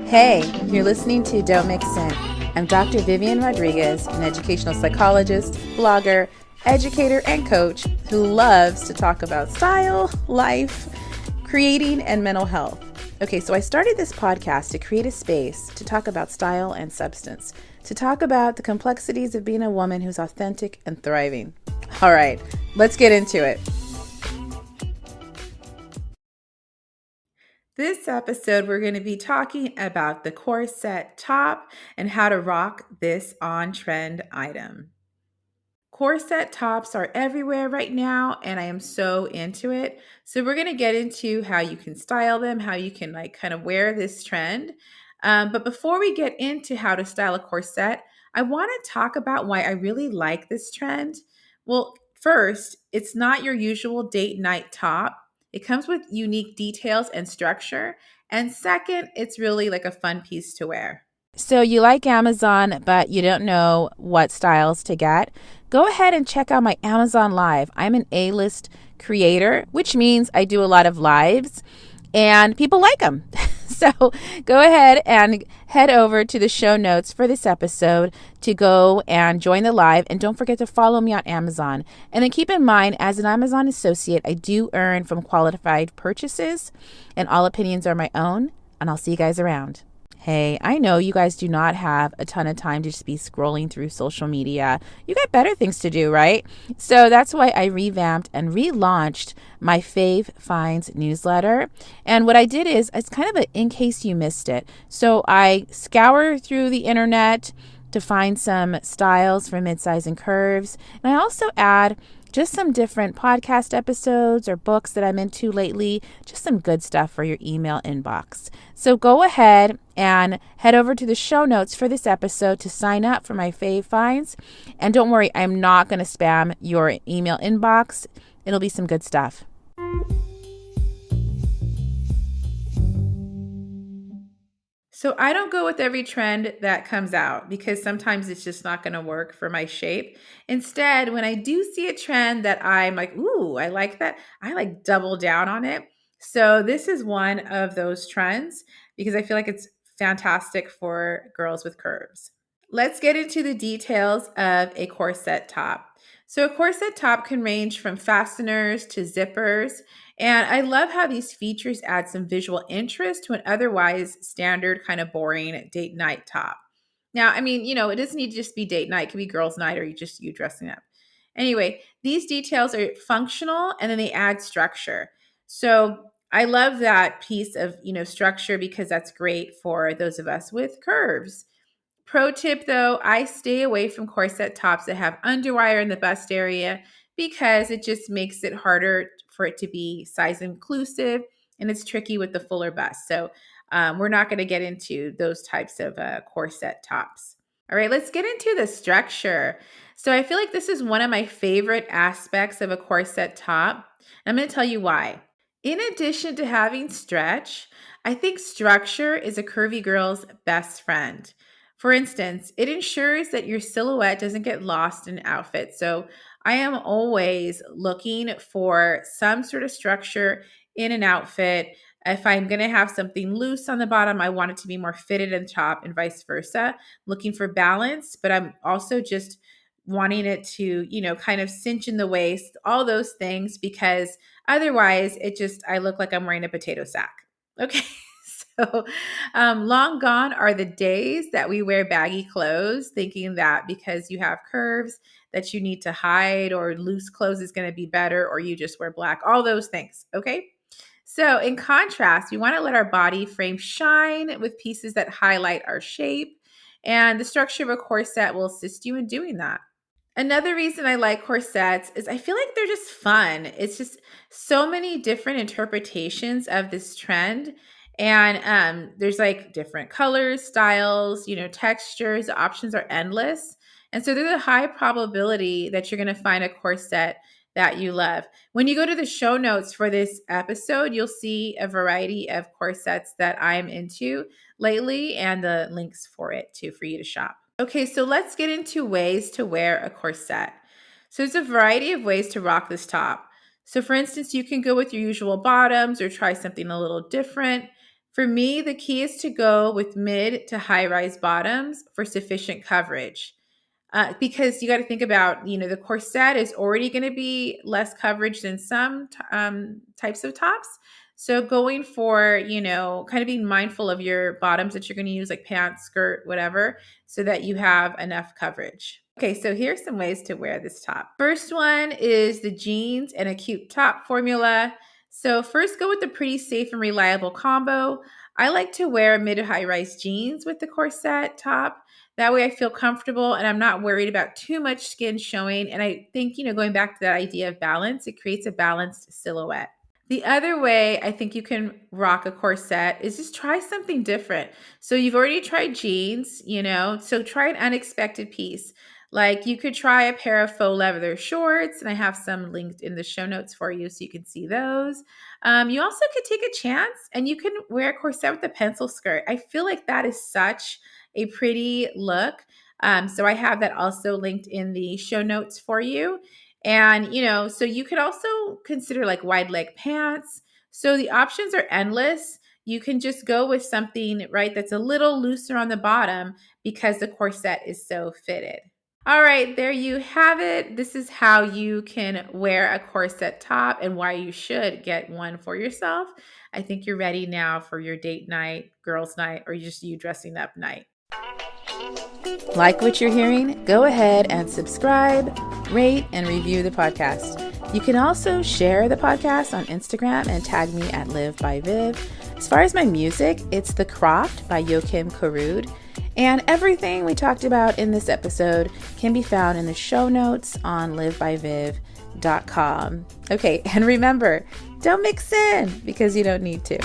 Hey, you're listening to Don't Mix In. I'm Dr. Vivian Rodriguez, an educational psychologist, blogger, educator, and coach who loves to talk about style, life, creating, and mental health. Okay, so I started this podcast to create a space to talk about style and substance, to talk about the complexities of being a woman who's authentic and thriving. All right, let's get into it. This episode, we're going to be talking about the corset top and how to rock this on-trend item. Corset tops are everywhere right now, and I am so into it. So we're going to get into how you can style them, how you can kind of wear this trend. But before we get into how to style a corset, I want to talk about why I really like this trend. Well, first, it's not your usual date night top. It comes with unique details and structure. And second, it's really like a fun piece to wear. So you like Amazon, but you don't know what styles to get? Go ahead and check out my Amazon Live. I'm an A-list creator, which means I do a lot of lives, and people like them. So go ahead and head over to the show notes for this episode to go and join the live. And don't forget to follow me on Amazon. And then keep in mind, as an Amazon associate, I do earn from qualified purchases, and all opinions are my own. And I'll see you guys around. Hey, I know you guys do not have a ton of time to just be scrolling through social media. You got better things to do, right? So that's why I revamped and relaunched my Fave Finds newsletter. And what I did is, it's kind of a in case you missed it. So I scour through the internet to find some styles for midsize and curves. And I also add just some different podcast episodes or books that I'm into lately, just some good stuff for your email inbox. So go ahead and head over to the show notes for this episode to sign up for my Fave Finds. And don't worry, I'm not going to spam your email inbox. It'll be some good stuff. So I don't go with every trend that comes out because sometimes it's just not going to work for my shape. Instead, when I do see a trend that I'm like, ooh, I like that, I double down on it. So this is one of those trends because I feel like it's fantastic for girls with curves. Let's get into the details of a corset top. So a corset top can range from fasteners to zippers. And I love how these features add some visual interest to an otherwise standard kind of boring date night top. Now, I mean, it doesn't need to just be date night. It could be girls' night or you dressing up. Anyway, these details are functional and then they add structure. So I love that piece of, structure because that's great for those of us with curves. Pro tip though, I stay away from corset tops that have underwire in the bust area because it just makes it harder for it to be size inclusive and it's tricky with the fuller bust. So we're not going to get into those types of corset tops. All right, let's get into the structure. So I feel like this is one of my favorite aspects of a corset top. I'm going to tell you why. In addition to having stretch, I think structure is a curvy girl's best friend. For instance, it ensures that your silhouette doesn't get lost in an outfit. So I am always looking for some sort of structure in an outfit. If I'm going to have something loose on the bottom, I want it to be more fitted in the top and vice versa. Looking for balance, but I'm also just wanting it to, kind of cinch in the waist, all those things, because otherwise I look like I'm wearing a potato sack. Okay. So long gone are the days that we wear baggy clothes thinking that because you have curves that you need to hide or loose clothes is going to be better or you just wear black, all those things. Okay. So in contrast, we want to let our body frame shine with pieces that highlight our shape, and the structure of a corset will assist you in doing that. Another reason I like corsets is I feel like they're just fun. It's just so many different interpretations of this trend. And there's different colors, styles, textures, the options are endless. And so there's a high probability that you're going to find a corset that you love. When you go to the show notes for this episode, you'll see a variety of corsets that I'm into lately and the links for it too for you to shop. Okay, so let's get into ways to wear a corset. So there's a variety of ways to rock this top. So for instance, you can go with your usual bottoms or try something a little different. For me, the key is to go with mid to high rise bottoms for sufficient coverage. Because you got to think about, the corset is already going to be less coverage than some types of tops. So going for, kind of being mindful of your bottoms that you're going to use, like pants, skirt, whatever, so that you have enough coverage. Okay, so here's some ways to wear this top. First one is the jeans and a cute top formula. So first go with the pretty safe and reliable combo. I like to wear mid to high rise jeans with the corset top. That way I feel comfortable and I'm not worried about too much skin showing. And I think, going back to that idea of balance, it creates a balanced silhouette. The other way I think you can rock a corset is just try something different. So you've already tried jeans, so try an unexpected piece. Like you could try a pair of faux leather shorts, and I have some linked in the show notes for you so you can see those. You also could take a chance and you can wear a corset with a pencil skirt. I feel like that is such a pretty look. So I have that also linked in the show notes for you. And, so you could also consider like wide leg pants. So the options are endless. You can just go with something, right, that's a little looser on the bottom because the corset is so fitted. All right, there you have it. This is how you can wear a corset top and why you should get one for yourself. I think you're ready now for your date night, girls' night, or just you dressing up night. Like what you're hearing? Go ahead and subscribe, rate, and review the podcast. You can also share the podcast on Instagram and tag me at Live by Viv. As far as my music, it's The Croft by Joachim Karud. And everything we talked about in this episode can be found in the show notes on livebyviv.com. Okay, and remember, don't mix in because you don't need to.